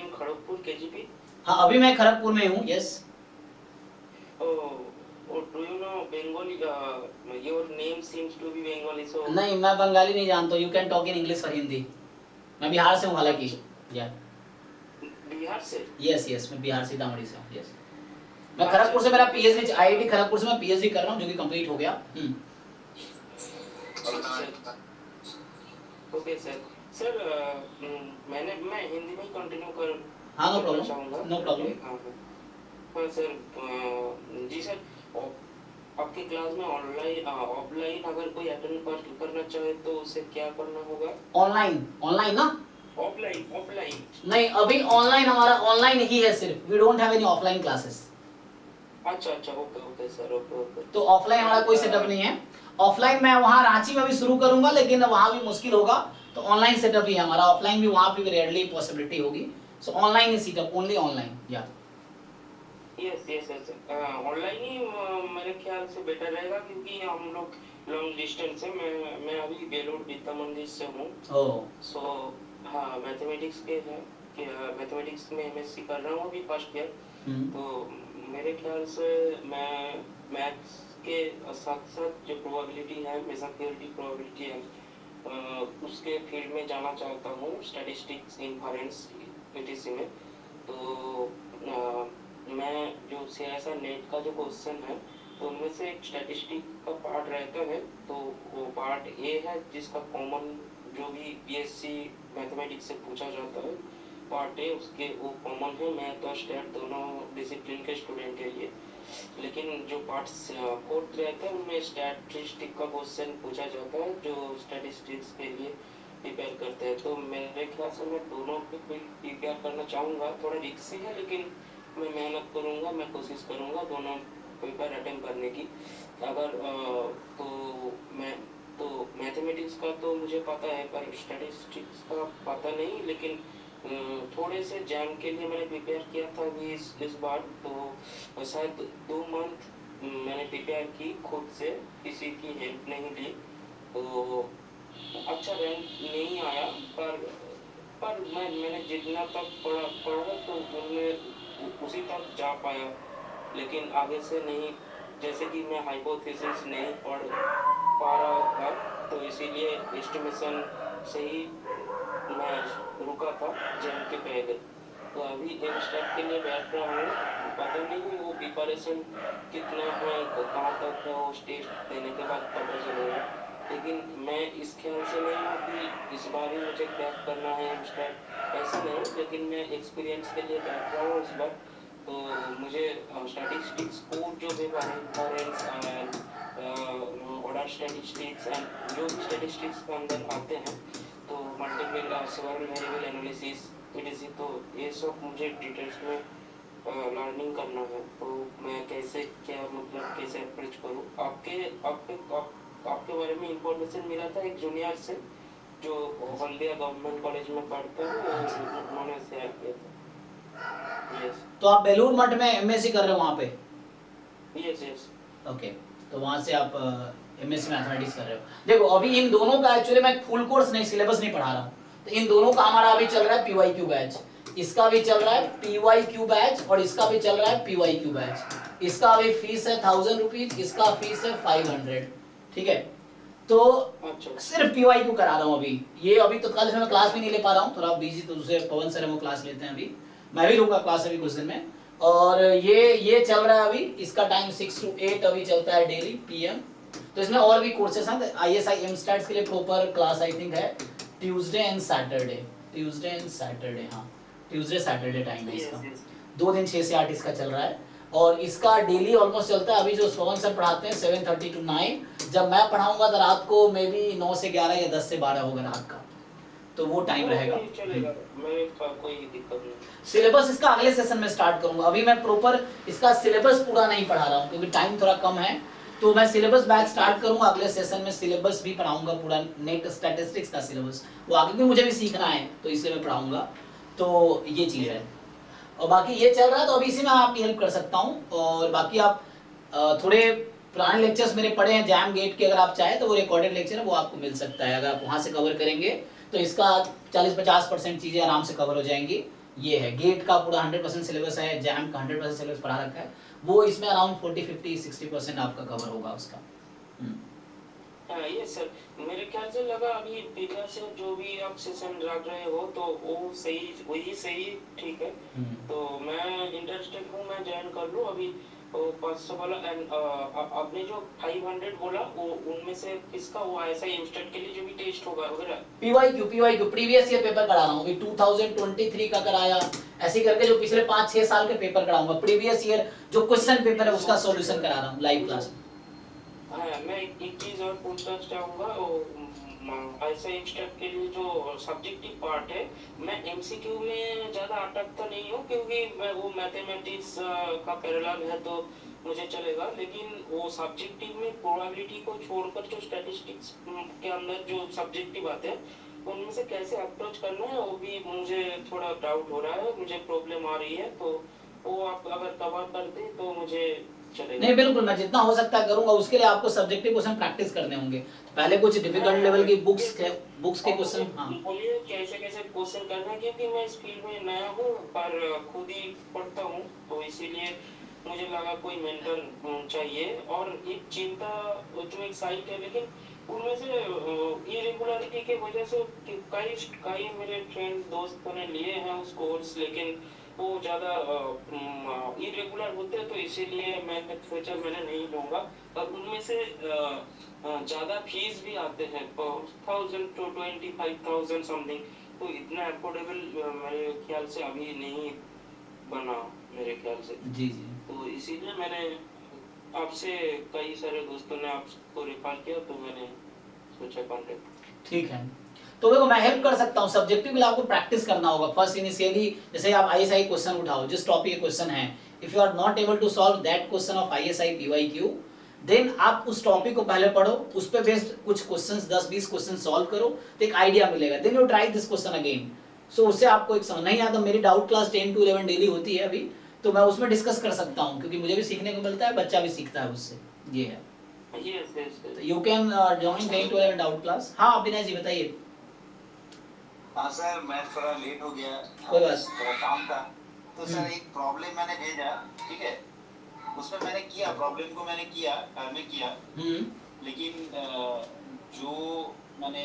From Kharagpur KGP. हाँ, अभी मैं खड़गपुर में हूँ। Yes. Do you know Bengali? Your name seems to be Bengali, so नहीं, मैं बंगाली नहीं जानता। You can talk in English और हिंदी। मैं बिहार से हूँ हालांकि। या बिहार से? यस यस, मैं बिहार सीतामढ़ी से हूँ। यस, मैं खड़गपुर से, मेरा पीएचडी आईआईटी खड़गपुर से मैं पीएचडी कर रहा हूँ, जो कि कंप्लीट हो गया। Okay sir. सर मैं हिंदी में कंटिन्यू हाँ, नो करना चाहूँगा। Problem, no problem. हाँ सर, जी सर, आपकी क्लास में ऑनलाइन ऑफलाइन अगर कोई अटेंड करना चाहे तो उसे क्या करना होगा? ऑनलाइन, ऑनलाइन ना? ऑफलाइन, ऑफलाइन नहीं, अभी ऑनलाइन, हमारा ऑनलाइन ही है सिर्फ। We don't have any offline classes. अच्छा अच्छा, okay okay sir, okay okay. तो ऑफलाइन हमारा कोई सेटअप नहीं है। ऑफलाइन मैं वहाँ रांची में भी शुरू करूंगा, लेकिन वहाँ भी मुश्किल होगा, तो ऑनलाइन सेटअप ही है हमारा। ऑफलाइन भी वहाँ पे रेयरली पॉसिबिलिटी होगी। सो ऑनलाइन ही सेटअप, ओनली ऑनलाइन। या यस यस यस, ऑनलाइन ही मेरे ख्याल से बेटर रहेगा, क्योंकि हम लोग लॉन्ग डिस्टेंस है। मैं अभी बेलूर विद्या मंदिर से हूँ। ओह, सो हाँ, मैथमेटिक्स के है कि मैथमेटिक्स में एमएससी कर रहा हूँ अभी फर्स्ट ईयर। तो मेरे ख्याल से मैं मैथ्स के साथ साथ जो प्रोबेबिलिटी है, मेजरबिलिटी प्रोबेबिलिटी है, उसके फील्ड में जाना चाहता हूँ, स्टैटिस्टिक्स, इन्फरेंस, ईटीसी में। तो मैं जो ऐसा नेट का जो क्वेश्चन है, तो उनमें से एक स्टैटिस्टिक का पार्ट रहता है। तो वो पार्ट ए है जिसका कॉमन जो भी बीएससी मैथमेटिक्स से पूछा जाता है, पार्ट ए उसके वो कॉमन है मैथ और स्टैट दोनों डिसिप्लिन के स्टूडेंट के लिए। लेकिन जो पार्ट फोर्थ रहता है उनमें स्टैटिस्टिक का क्वेश्चन पूछा जाता है, जो स्टैटिस्टिक्स के लिए प्रिपेयर करते हैं। तो मेरे ख्याल से मैं दोनों पे प्रिपेयर करना चाहूँगा। थोड़ा रिस्की है, लेकिन मैं मेहनत करूँगा, मैं कोशिश करूँगा दोनों पेपर अटेम्प्ट करने की। अगर तो मैथमेटिक्स का तो मुझे पता है, पर स्टैटिस्टिक्स का पता नहीं। लेकिन थोड़े से जैम के लिए मैंने प्रिपेयर किया था अभी इस बार। तो शायद 2 मंथ मैंने प्रिपेयर की खुद से, किसी की हेल्प नहीं ली। तो अच्छा रैंक नहीं आया, पर मैंने जितना तक पढ़ा तो उनमें उसी तक जा पाया। लेकिन आगे से नहीं, जैसे कि मैं हाइपोथेसिस नहीं पढ़ पा रहा था, तो इसीलिए एस्टिमेशन से ही मैं रुका था जैम के पहले। तो अभी एक स्टेप के लिए बैठ रहा हूँ। पता नहीं वो प्रिपरेशन कितना है, कहाँ तक है, वो टेस्ट देने के बाद पता चलेगा। लेकिन मैं इस ख्याल से नहीं हूँ कि इस बार ही मुझे क्रैक करना है स्टेप, ऐसा नहीं। लेकिन मैं एक्सपीरियंस के लिए बैठ रहा हूँ इस बार। तो मुझे स्टैटिस्टिक्स कोड जो भी इन्फरेंस ऑर्डर स्टैटिस्टिक्स एंड जो भी स्टैटिस्टिक्स के अंदर आते हैं, तो multiple several variable analysis etc, तो ये सब मुझे डिटेल्स में लर्निंग करना है। तो मैं कैसे क्या मतलब कैसे अप्रोच करूँ? आपके बारे में इंफॉर्मेशन मिला था एक जूनियर से, जो हल्दिया गवर्नमेंट कॉलेज में पढ़ता है, उन्होंने शेयर किया था। यस। तो आप बेलूर मठ में एमएससी कर रहे हो वहाँ पे? Yes yes. ओके, तो वहाँ से आप एमएससी मैथमेटिक्स कर रहे हो। देखो, अभी इन दोनों का एक्चुअली मैं फुल कोर्स नहीं, सिलेबस नहीं पढ़ा रहा हूँ। तो इन दोनों का हमारा अभी चल रहा है पीवाईक्यू बैच। इसका भी चल रहा है पीवाईक्यू बैच और इसका भी चल रहा है पीवाईक्यू बैच। इसका अभी फीस है 1000 रुपीज, इसका फीस है 500। ठीक है, तो सिर्फ पीवाईक्यू करा रहा हूँ अभी। ये अभी तो कल से मैं क्लास भी नहीं ले पा रहा हूँ, थोड़ा बिजी, तो दूसरे पवन सर वो क्लास लेते हैं अभी। मैं भी लूंगा क्लास अभी कुछ दिन में। और ये चल रहा है अभी, इसका टाइम 6 to 8 अभी चलता है डेली पीएम। तो इसमें और भी कोर्सेस हैं। आईएसआई एमस्टैट्स के लिए प्रॉपर क्लास आई थिंक है ट्यूसडे एंड सैटरडे, हाँ ट्यूसडे सैटरडे टाइम है इसका। 2 दिन 6 से 8 इसका चल रहा है। और इसका डेली ऑलमोस्ट चलता है। अभी जो पवन सर पढ़ाते हैं 7:30 to 9, जब मैं पढ़ाऊंगा तो रात को मे बी 9 से 11 या 10 से 12 होगा रात का, तो वो टाइम रहेगा। कोई दिक्कत नहीं। सिलेबस इसका अगले सेशन में स्टार्ट करूंगा। अभी मैं प्रॉपर इसका सिलेबस पूरा नहीं पढ़ा रहा हूँ, क्योंकि टाइम थोड़ा कम है। तो मैं सिलेबस बैच स्टार्ट करूंगा अगले सेशन में, सिलेबस भी पढ़ाऊंगा पूरा, नेट स्टैटिस्टिक्स का सिलेबस वो आगे भी मुझे भी सीखना है, तो इसलिए मैं पढ़ाऊंगा। तो ये चीज़ है। और बाकी ये चल रहा है, तो अभी इसी में आपकी हेल्प कर सकता हूँ। और बाकी आप थोड़े पुराने लेक्चर्स मेरे पढ़े हैं जैम गेट के, अगर आप चाहें तो वो रिकॉर्डेड लेक्चर है, वो आपको मिल सकता है। अगर आप वहाँ से कवर करेंगे तो इसका 40-50% चीज़ें आराम से कवर हो जाएंगी। ये है गेट का पूरा 100% सिलेबस है, जैम का 100% सिलेबस पढ़ा रखा है, वो इसमें अराउंड 40-50-60% आपका कवर होगा उसका। हाँ ये सर, मेरे ख्याल से लगा अभी पीछा से जो भी आप सेशन रख रहे हो तो वो सही, वही सही ठीक है। तो मैं इंटरेस्टेड हूँ, मैं ज्वाइन कर लूँ अभी। वो 500 वाला एंड आपने जो 500 बोला वो उनमें से किसका, वो ऐसा इंस्टेंट के लिए जो भी टेस्ट होगा वगैरह? पीवाईक्यू प्रीवियस ईयर पेपर करा रहा हूँ अभी, 2023 का कराया, ऐसे करके जो पिछले 5-6 साल के पेपर कराऊंगा, प्रीवियस ईयर जो क्वेश्चन पेपर है उसका सॉल्यूशन करा रहा हूँ लाइव क्लास में। हाँ, मैं एक चीज और पूछना चाहूंगा, ऐसे इंस्टेंट के लिए जो सब्जेक्टिव पार्ट है, मैं एमसीक्यू में ज्यादा अटकता नहीं हूँ क्योंकि मैं वो मैथमेटिक्स का पैरेलल है तो मुझे चलेगा, लेकिन वो सब्जेक्टिव में प्रोबेबिलिटी को छोड़कर जो स्टैटिस्टिक्स के अंदर जो सब्जेक्टिव आते हैं उनमें से कैसे अप्रोच करना है वो भी मुझे थोड़ा डाउट हो रहा है, मुझे प्रॉब्लम आ रही है। तो वो आप अगर कवर कर दें तो मुझे चलेगा। नहीं बिल्कुल, मैं जितना हो सकता है करूंगा, उसके लिए आपको सब्जेक्टिव क्वेश्चन प्रैक्टिस करने होंगे, पहले कुछ डिफिकल्ट लेवल की बुक्स के क्वेश्चन। हाँ बोलिए कैसे कैसे क्वेश्चन करना है, क्योंकि मैं इस फील्ड में नया हूँ पर खुद ही पढ़ता हूँ तो इसीलिए मुझे लगा कोई मेंटर चाहिए। और एक चिंता जो एक साइट है, लेकिन उनमें से इरेगुलरिटी की वजह से कई कई मेरे फ्रेंड दोस्तों ने लिए हैं उस कोर्स, लेकिन वो ज़्यादा इरेगुलर होते हैं तो इसीलिए मैंने सोचा मैंने नहीं लूँगा। और उनमें से ज़्यादा फीस भी आते हैं, 1000 to 25,000 समथिंग, तो इतना अफोर्डेबल मेरे ख्याल से अभी नहीं बना मेरे ख्याल से। जी जी, तो इसीलिए मैंने आपसे, कई सारे दोस्तों ने आपको रेफर किया तो मैंने सोचा कांटेक्ट। ठीक है। तो देखो मैं हेल्प कर सकता हूँ, सब्जेक्टिव के लिए आपको प्रैक्टिस करना होगा फर्स्ट इनिशियली। जैसे आप आईएसआई क्वेश्चन उठाओ, जिस टॉपिक के क्वेश्चन है, if you are not able to solve that question of ISI PYQ, then आप उस टॉपिक को पहले पढ़ो, उस पे बेस्ड कुछ क्वेश्चंस 10-20 क्वेश्चन सॉल्व करो तो एक आइडिया मिलेगा, then you try this question again. So उससे आपको एक समझ नहीं आता, मेरी डाउट क्लास 10 to 11 डेली होती है अभी, तो मैं उसमें डिस्कस कर सकता हूँ क्योंकि मुझे भी सीखने को मिलता है, बच्चा भी सीखता है उससे, ये है। Yes yes. तो you can join 10 to 11 doubt class. हाँ अविनाश जी बताइए। हाँ सर, मैं थोड़ा लेट हो गया, कोई बात। थोड़ा काम था। तो सर एक प्रॉब्लम मैंने भेजा, ठीक है, उसमें मैंने किया, प्रॉब्लम को मैंने किया, घर में किया, लेकिन जो मैंने